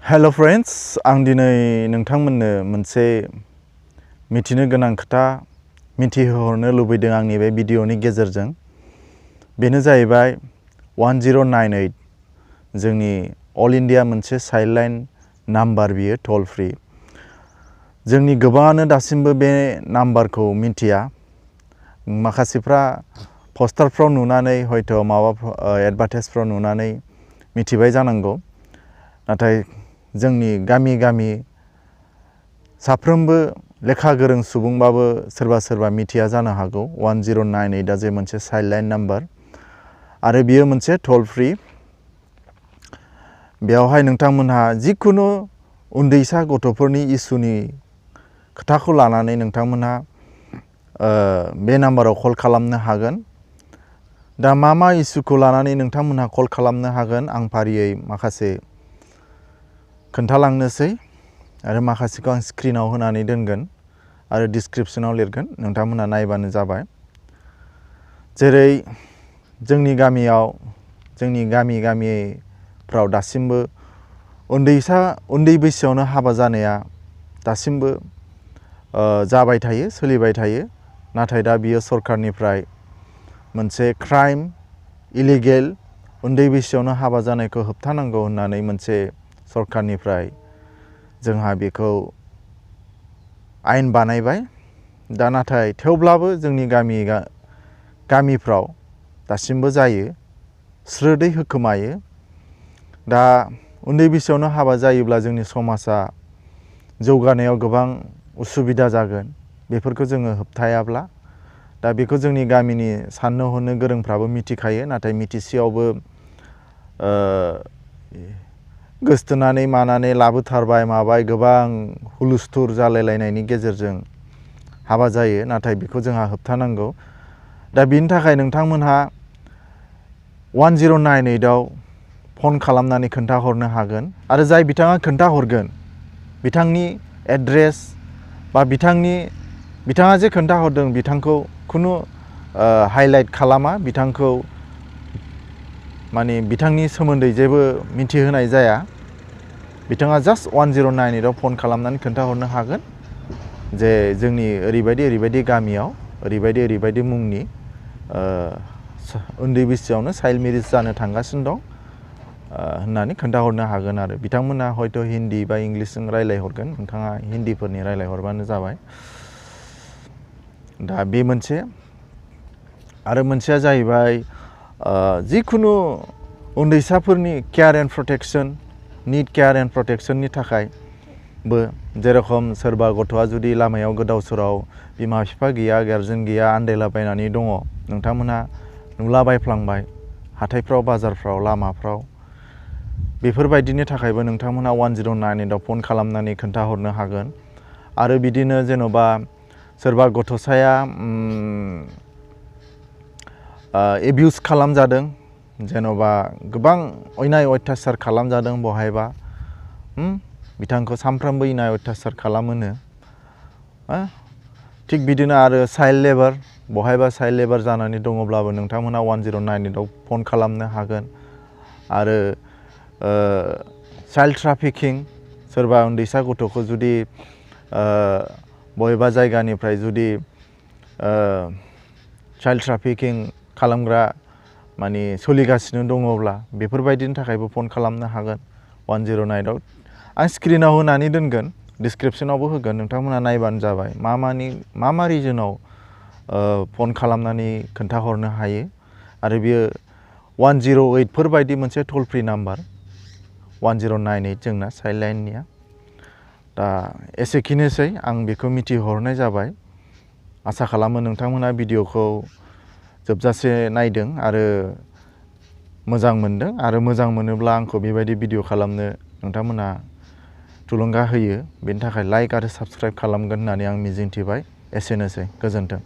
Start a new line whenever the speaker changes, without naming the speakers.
Hello friends, आं दिनै नोंथांमोननो मोनसे मिथिनो गोनां खोथा मिथिहोहरनो लुबैदों आंनि बे भिडिअनि गेजेरजों। बेनो जाहैबाय 1098 जोंनि अल इंडिया मोनसे साइल्डलाइन नाम्बार, बियो टल फ्री। जोंनि गोबाङानो दासिमबो बे नाम्बारखौ मिथिया। माखासेफ्रा पस्टारफ्राव नुनानै हयथ' माबा एडभार्टाइजफ्राव नुनानै मिथिबाय जानांगौ। नाथाय जोंनि गामि गामि साफ्रोमबो लेखा गोरों सुबुंबाबो सोरबा सोरबा मिथिया जानो हागौ 1098 जे मोनसे साइल्डलाइन नाम्बार आरो बियो मोनसे टल फ्री। बेयावहाय नोंथांमोनहा जिखुनु उन्दैसा गथ'फोरनि इसुनि खोथाखौ लानानै नोंथांमोनहा बे नाम्बाराव कल खालामनो हागोन। दा मा इसुखौ लानानै नोंथांमोनहा कल खालामनो हागोन, आं फारियै माखासे खोन्थालांनोसै आरो माखासेखौ आं स्क्रिनाव होनानै दोनगोन आरो डिसक्रिपसनाव लिरगोन, नोंथांमोनहा नायबानो जाबाय। जेरै जोंनि गामियाव, जोंनि गामिफ्राव दासिमबो उन्दै बैसोआवनो हाबा जानाया दासिमबो जाबाय थायो, सोलिबाय थायो। नाथाय दा बियो सरकारनिफ्राय मोनसे क्राइम, इलिगेल, उन्दै बैसोआवनो हाबा जानायखौ होबथानांगौ होननानै मोनसे सरकारनिफ्राय जोंहा बेखौ आयेन बानायबाय। दा नाथाय थेवब्लाबो जोंनि गामिफ्राव दासिमबो जायो, स्रोदै होखोमायो। दा उन्दै बैसोआवनो हाबा जायोब्ला जोंनि समाजा जौगानायाव गोबां उसुबिदा जागोन, बेफोरखौ जोङो होबथायाब्ला। दा बेखौ जोंनि गामिनि साननो हनो गोरोंफ्राबो मिथिखायो, नाथाय मिथिसेयावबो गोसथोनानै मानानै लाबोथारबाय माबाय, गोबां हुलुस्थुर जालायलायनायनि गेजेरजों हाबा जायो। नाथाय बेखौ जोंहा होबथानांगौ। दा बिनि थाखाय नोंथांमोनहा 1098आव फन खालामनानै खोन्थाहरनो हागोन आरो जाय बिथाङा खोन्थाहरगोन बिथांनि एड्रेस बा बिथाङा जे खोन्थाहरदों बिथांखौ खुनु हाइलाइट खालामा, बिथांखौ माने बिथांनि सोमोन्दै जेबो मिथिहोनाय जाया। बिथाङा जास्ट 1098आव फन खालामनानै खोन्थाहरनो हागोन जे जोंनि ओरैबायदि गामियाव ओरैबायदि मुंनि उन्दै बैसोआवनो चाइल्ड मेरिज जानो थांगासिनो दं होननानै खोन्थाहरनो हागोन। आरो बिथांमोना हयथ' हिन्दी बा इंलिसजों रायज्लायहरगोन, नोंथाङा हिन्दीफोरनि रायज्लायहरबानो जाबाय। दा बे मोनसे। आरो मोनसेया जाहैबाय जिखुनु उन्दैसाफोरनि care and protection, need care and प्रटेक्सननि थाखायबो, जेरखम सोरबा गथ'आ जुदि लामायाव गोदाव सोराव बिमा बिफा गैया, गारजेन गैया, आन्दायलाबायनानै दङ, नोंथांमोनहा नुलाबायफ्लांबाय हाथायफ्राव, बाजारफ्राव, लामाफ्राव, बेफोरबायदिनि थाखायबो नोंथांमोनहा 1098आव फन खालामनानै खोन्थाहरनो हागोन। आरो बिदिनो जेन'बा सोरबा गथ'साया एबिउस खालामजादों, जेन'बा गोबां अयनाय अयथासार खालामजादों बहायबा, बिथांखौ सानफ्रामबो अयनाय अयथासार खालामोनो, थिग बिदिनो आरो चाइल्ड लेबार, बहायबा चाइल्ड लेबार जानानै दङब्लाबो नोंथांमोना 1098आव फन खालामनो हागोन। आरो चाइल्ड ट्राफिकिं, सोरबा उन्दैसा गथ'खौ जुदि बबेबा जायगानिफ्राय जुदि चाइल्ड ट्राफिकिं खालामग्रा माने सोलिगासिनो दङब्ला बेफोरबायदिनि थाखायबो फन खालामनो हागोन 1098आव। आं स्क्रिनाव होनानै दोनगोन, डिसक्रिपसनावबो होगोन, नोंथांमोना नायबानो जाबाय मा रिजनाव फन खालामनानै खोन्थाहरनो हायो। आरो बियो 108 बायदि मोनसे टल फ्रि नाम्बार 1098 जोंना चाइल्ड लाइननिया। दा एसेखिनोसै, आं बेखौ मिथिहरनाय जाबाय। आसा खालामो नोंथांमोना भिडिअखौ जोबजासे नायदों आरो मोजां मोनदों। आरो मोजां मोनोब्ला आंखौ बेबायदि भिडिअ खालामनो नोंथांमोना थुलुंगा होयो, बेनि थाखाय लाइक आरो साबस्क्राइब खालामगोन होननानै आं मिजिंथिबाय। एसेनोसै, गोजोन्थों।